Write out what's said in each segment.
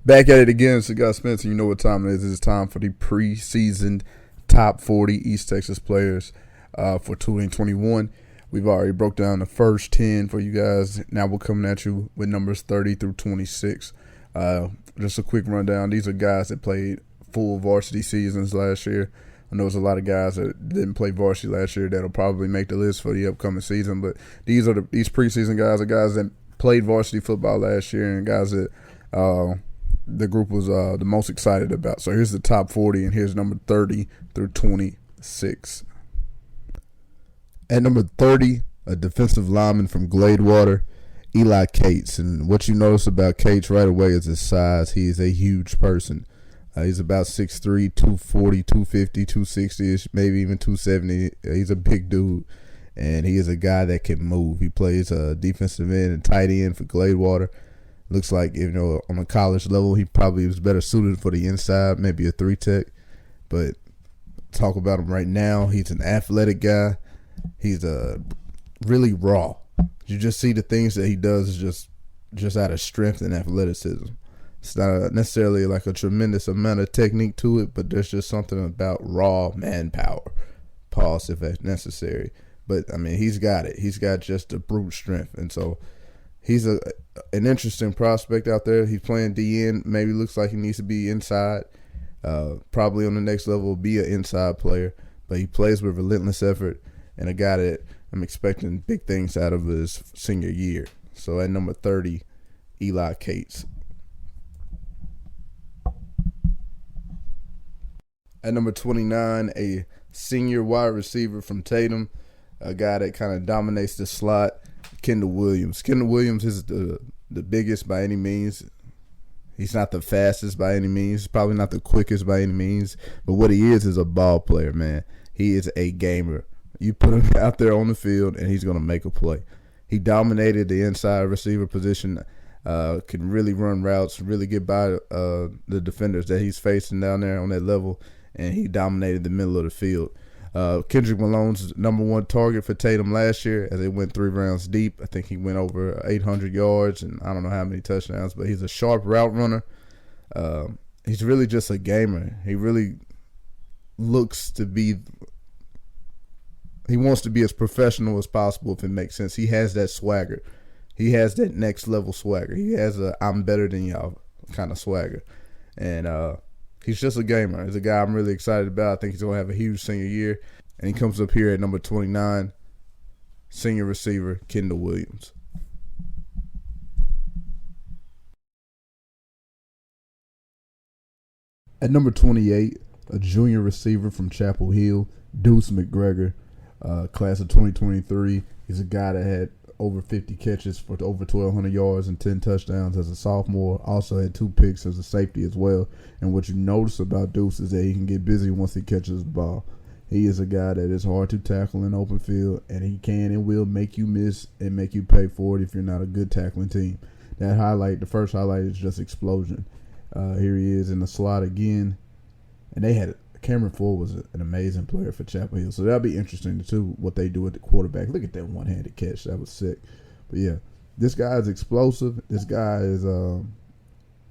Back at it again, Cigar Spencer. You know what time it is. It's time for the preseason top 40 East Texas players for 2021. We've already broke down the first 10 for you guys. Now we're coming at you with numbers 30 through 26. Just a quick rundown. These are guys that played full varsity seasons last year. I know there's a lot of guys that didn't play varsity last year that'll probably make the list for the upcoming season. But these preseason guys are guys that played varsity football last year and guys that the group was the most excited about. So here's the top 40, and here's number 30 through 26. At number 30, a defensive lineman from Gladewater, Eli Kates. And what you notice about Kates right away is his size. He is a huge person. He's about 6'3", 240, 250, 260-ish, maybe even 270. He's a big dude, and he is a guy that can move. He plays defensive end and tight end for Gladewater. Looks like, on a college level, he probably was better suited for the inside, maybe a 3-tech. But talk about him right now. He's an athletic guy. He's really raw. You just see the things that he does is just out of strength and athleticism. It's not necessarily like a tremendous amount of technique to it, but there's just something about raw manpower. Pause if that's necessary. But, he's got it. He's got just a brute strength. And so he's an interesting prospect out there. He's playing DN. Maybe looks like he needs to be inside. Probably on the next level will be an inside player. But he plays with relentless effort, and a guy that I'm expecting big things out of his senior year. So at number 30, Eli Kates. At number 29, a senior wide receiver from Tatum, a guy that kind of dominates the slot, Kendall Williams. Kendall Williams is the biggest by any means. He's not the fastest by any means. He's probably not the quickest by any means. But what he is a ball player, man. He is a gamer. You put him out there on the field, and he's going to make a play. He dominated the inside receiver position, can really run routes, really get by the defenders that he's facing down there on that level, and he dominated the middle of the field. Kendrick Malone's number one target for Tatum last year as they went 3 rounds deep. I think he went over 800 yards and I don't know how many touchdowns, but he's a sharp route runner. He's really just a gamer. He really looks to be – he wants to be as professional as possible if it makes sense. He has that swagger. He has that next level swagger. He has a I'm better than y'all kind of swagger. And he's just a gamer. He's a guy I'm really excited about. I think he's going to have a huge senior year. And he comes up here at number 29, senior receiver, Kendall Williams. At number 28, a junior receiver from Chapel Hill, Deuce McGregor, class of 2023. He's a guy that had over 50 catches for over 1,200 yards and 10 touchdowns as a sophomore. Also had 2 picks as a safety as well. And what you notice about Deuce is that he can get busy once he catches the ball. He is a guy that is hard to tackle in open field, and he can and will make you miss and make you pay for it if you're not a good tackling team. The first highlight is just explosion. Here he is in the slot again. And they had Cameron Ford was an amazing player for Chapel Hill. So that'll be interesting, too, what they do at the quarterback. Look at that one-handed catch. That was sick. But, yeah, this guy is explosive. This guy is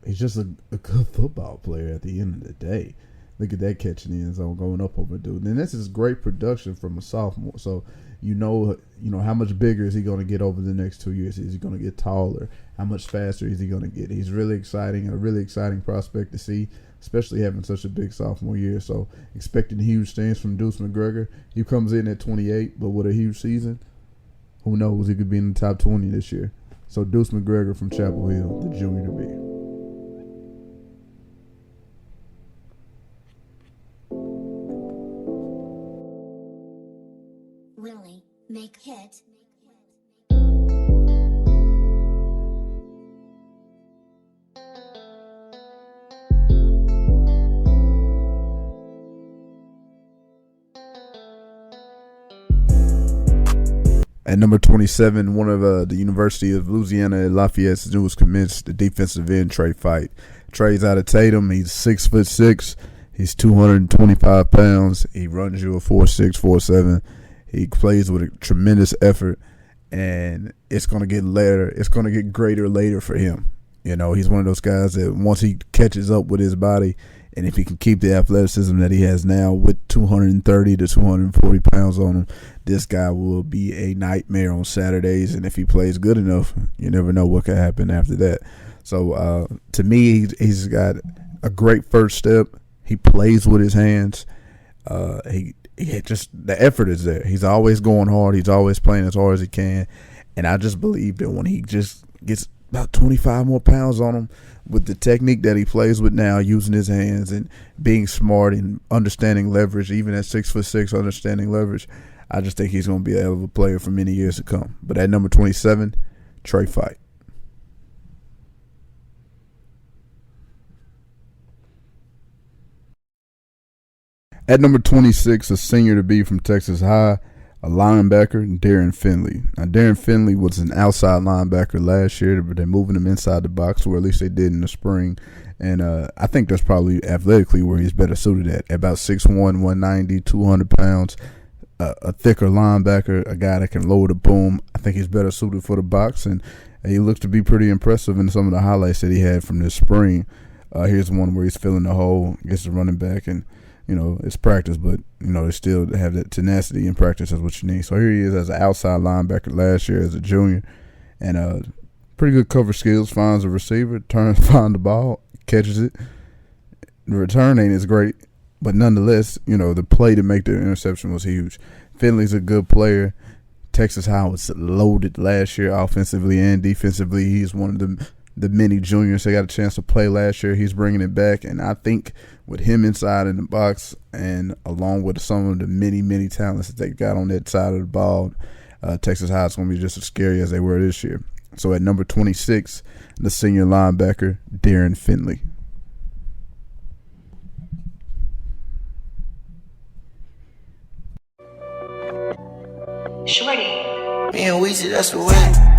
he's just a good football player at the end of the day. Look at that catch in the end zone going up over dude. And this is great production from a sophomore. So, you know how much bigger is he going to get over the next 2 years? Is he going to get taller? How much faster is he going to get? He's really exciting, a really exciting prospect to see, especially having such a big sophomore year. So expecting huge things from Deuce McGregor. He comes in at 28, but with a huge season, who knows? He could be in the top 20 this year. So Deuce McGregor from Chapel Hill, the junior to be. Willie, make hit. At number 27, one of the University of Louisiana at Lafayette's newest commits, the defensive end, Trey Fite. Trey's out of Tatum. He's 6'6". He's 225 pounds. He runs you a 4'6", 4'7". He plays with a tremendous effort, and it's going to get later. It's going to get greater later for him. You know, he's one of those guys that once he catches up with his body, and if he can keep the athleticism that he has now with 230 to 240 pounds on him, this guy will be a nightmare on Saturdays. And if he plays good enough, you never know what could happen after that. So to me, he's got a great first step. He plays with his hands. He just, the effort is there. He's always going hard. He's always playing as hard as he can. And I just believe that when he just gets about 25 more pounds on him, with the technique that he plays with now, using his hands and being smart and understanding leverage, even at 6'6", understanding leverage, I just think he's going to be a hell of a player for many years to come. But at number 27, Trey Fite. At number 26, a senior to be from Texas High, a linebacker, Darrin Finley. Now, Darrin Finley was an outside linebacker last year, but they're moving him inside the box, or at least they did in the spring. And I think that's probably athletically where he's better suited at about 6'1", 190, 200 pounds, a thicker linebacker, a guy that can lower the boom. I think he's better suited for the box, and he looks to be pretty impressive in some of the highlights that he had from this spring. Here's one where he's filling the hole, gets the running back, and you know, it's practice, but, you know, they still have that tenacity in practice. That's what you need. So here he is as an outside linebacker last year as a junior. And pretty good cover skills, finds a receiver, finds the ball, catches it. The return ain't as great, but nonetheless, you know, the play to make the interception was huge. Finley's a good player. Texas High was loaded last year offensively and defensively. He's one of the many juniors that got a chance to play last year. He's bringing it back, and I think with him inside in the box and along with some of the many talents that they got on that side of the ball, Texas High is going to be just as scary as they were this year. So at number 26, the senior linebacker, Darrin Finley. Shorty. Me and Weezy, that's the way.